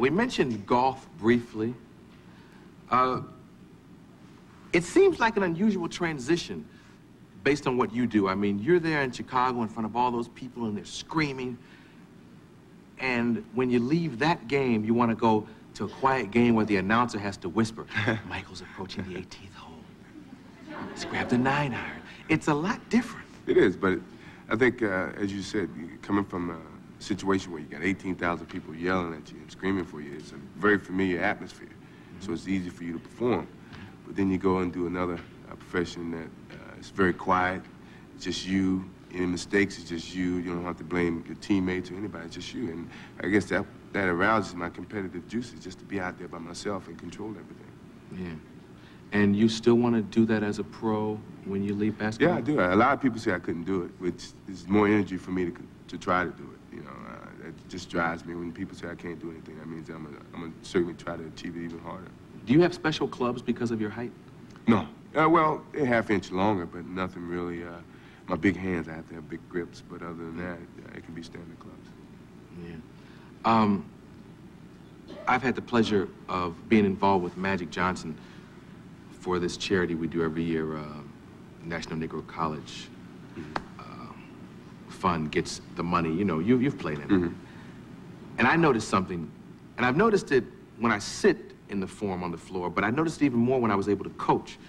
we mentioned golf briefly. It seems like an unusual transition based on what you do. I mean, you're there in Chicago in front of all those people and they're screaming. And when you leave that game, you want to go to a quiet game where the announcer has to whisper, Michael's approaching the 18th hole. Let's grab the 9-iron. It's a lot different. It is, but I think, as you said, coming from a situation where you got 18,000 people yelling at you and screaming for you, it's a very familiar atmosphere. So it's easy for you to perform. But then you go and do another profession that is very quiet. It's just you. Any mistakes, it's just you. You don't have to blame your teammates or anybody. It's just you. And I guess that arouses my competitive juices, just to be out there by myself and control everything. Yeah. And you still want to do that as a pro when you leave basketball? Yeah, I do. A lot of people say I couldn't do it, which is more energy for me to try to do it. You know, it just drives me. When people say I can't do anything, that means I'm gonna certainly try to achieve it even harder. Do you have special clubs because of your height? No. Well, they're ½ inch longer, but nothing really. My big hands, I have to have big grips, but other than that, it can be standard clubs. Yeah. I've had the pleasure of being involved with Magic Johnson for this charity we do every year, National Negro College Fund gets the money. You know, you've played in it. Mm-hmm. And I noticed something, and I've noticed it when I sit in the forum on the floor, but I noticed it even more when I was able to coach.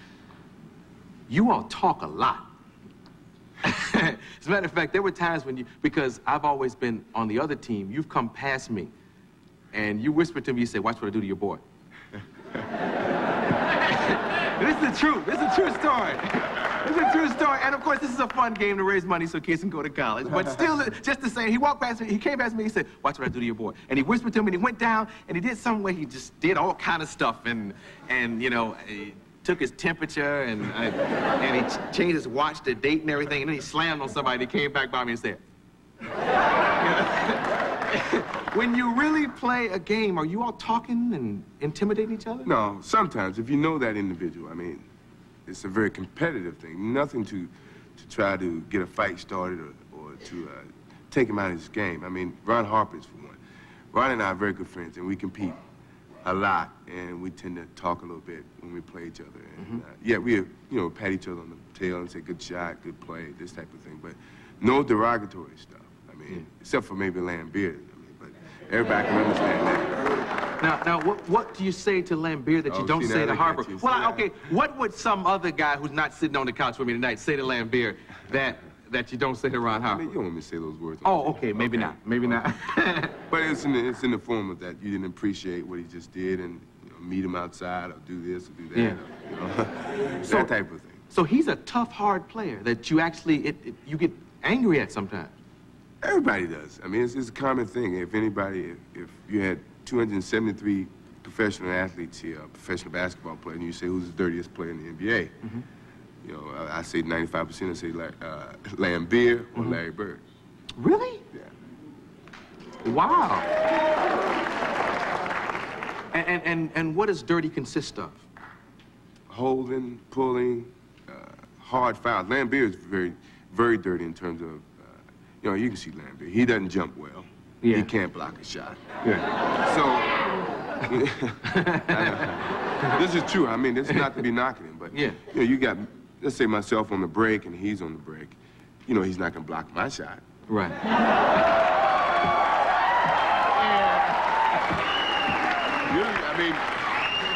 You all talk a lot. As a matter of fact, there were times when because I've always been on the other team, you've come past me, and you whispered to me, you said, watch what I do to your boy. This is the truth. This is a true story. This is a true story. And of course, this is a fun game to raise money so kids can go to college. But still, just the same, he walked past me, he came past me, he said, watch what I do to your boy. And he whispered to me, and he went down, and he did some way, he just did all kind of stuff, and you know, he took his temperature, and he changed his watch to date and everything, and then he slammed on somebody, and he came back by me and said, when you really play a game, are you all talking and intimidating each other? No, sometimes, if you know that individual, I mean, it's a very competitive thing. Nothing to try to get a fight started or to take him out of his game. I mean, Ron Harper's for one. Ron and I are very good friends, and we compete a lot, and we tend to talk a little bit when we play each other. And, yeah, we, pat each other on the tail and say, good shot, good play, this type of thing. But no derogatory stuff. I mean, except for maybe Lambeer. I mean, but everybody can understand that. Now, what do you say to Lambeer that you don't say to Harper? Well, okay, what would some other guy who's not sitting on the couch with me tonight say to Lambeer that you don't say to Ron Harper? I mean, you don't want me to say those words. Oh, okay, maybe not. Maybe not. But it's in the form of that you didn't appreciate what he just did, and meet him outside or do this or do that. Yeah. Or, that type of thing. So he's a tough, hard player that you actually you get angry at sometimes. Everybody does. I mean, it's a common thing. If anybody, if you had 273 professional athletes here, professional basketball player, and you say who's the dirtiest player in the NBA, I say 95%. I say Lambeer or Larry Bird. Really? Yeah. Wow. And what does dirty consist of? Holding, pulling, hard fouls. Lambeer is very, very dirty in terms of, you can see Lambeer. He doesn't jump well. Yeah. He can't block a shot. Yeah. So, this is true. I mean, this is not to be knocking him, but you got, let's say myself on the break and he's on the break. He's not gonna block my shot. Right.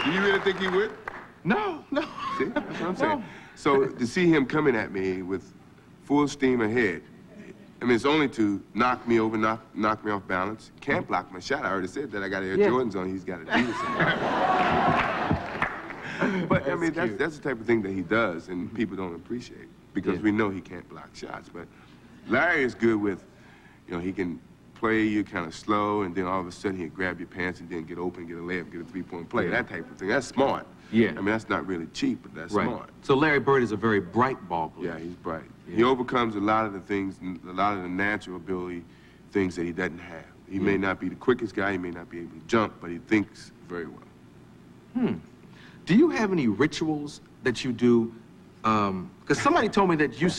Do you really think he would? No. See, that's what I'm saying. So to see him coming at me with full steam ahead, I mean, it's only to knock me over, knock me off balance. Can't block my shot. I already said that. I got Air Jordans on. He's got to do something. But I mean, that's the type of thing that he does, and people don't appreciate because we know he can't block shots. But Larry is good with, he can play you kind of slow, and then all of a sudden he'll grab your pants and then get open, get a layup, get a three-point play. That type of thing. That's smart. Yeah. I mean, that's not really cheap, but that's smart. So Larry Bird is a very bright ball player. Yeah, he's bright. Yeah. He overcomes a lot of the things, a lot of the natural ability things that he doesn't have. He may not be the quickest guy, he may not be able to jump, but he thinks very well. Do you have any rituals that you do Because somebody told me that you,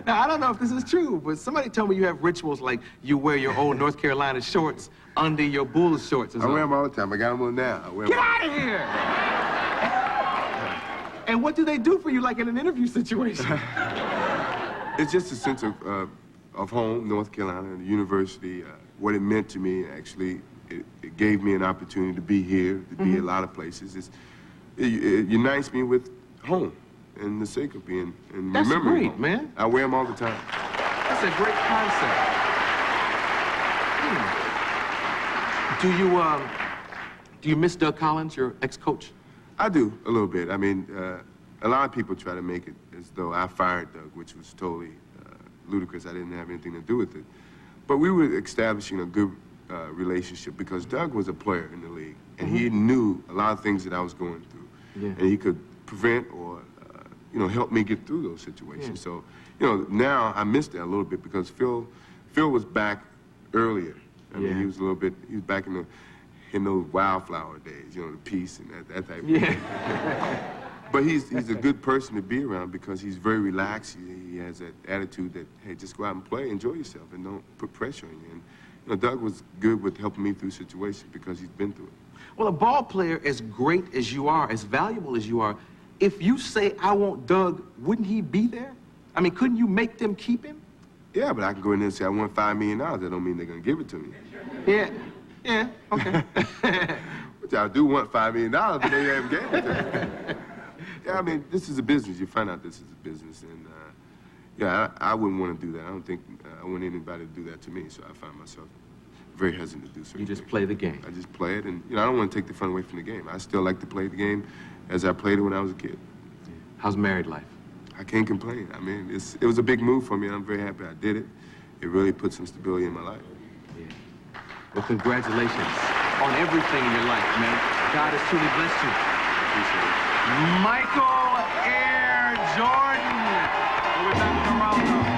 now I don't know if this is true, but somebody told me you have rituals like you wear your old North Carolina shorts under your Bulls shorts or I something. wear them all the time. I got them on now. I wear Get them. out of here! And what do they do for you like in an interview situation? It's just a sense of home, North Carolina, the university, what it meant to me, actually. It gave me an opportunity to be here, to be a lot of places. It unites me with home and the sake of being and That's remembering great, home. man. I wear them all the time. That's a great concept. Do you miss Doug Collins, your ex-coach? I do, a little bit. I mean, a lot of people try to make it as though I fired Doug, which was totally ludicrous. I didn't have anything to do with it. But we were establishing a good relationship because Doug was a player in the league, and he knew a lot of things that I was going through. Yeah. And he could prevent or, help me get through those situations. So, now I miss that a little bit because Phil was back earlier. I mean, he was back in those wildflower days, the peace and that type of thing. But he's a good person to be around because he's very relaxed. He has that attitude that, hey, just go out and play, enjoy yourself, and don't put pressure on you. And Doug was good with helping me through situations because he's been through it. Well, a ball player as great as you are, as valuable as you are, if you say, I want Doug, wouldn't he be there? I mean, couldn't you make them keep him? Yeah, but I can go in there and say, I want $5 million. That don't mean they're going to give it to me. Yeah, okay. Which I do want $5 million, but they haven't given it to me. Yeah, I mean, this is a business. You find out this is a business. And, I wouldn't want to do that. I don't think I want anybody to do that to me. So I find myself very hesitant to do certain You just things. play the game. I just play it, and I don't want to take the fun away from the game. I still like to play the game as I played it when I was a kid. How's married life? I can't complain. I mean, it was a big move for me, and I'm very happy I did it. It really put some stability in my life. Yeah. Well, congratulations on everything in your life, man. God has truly blessed you. Appreciate it. Michael Air Jordan. We'll be back with Geraldo.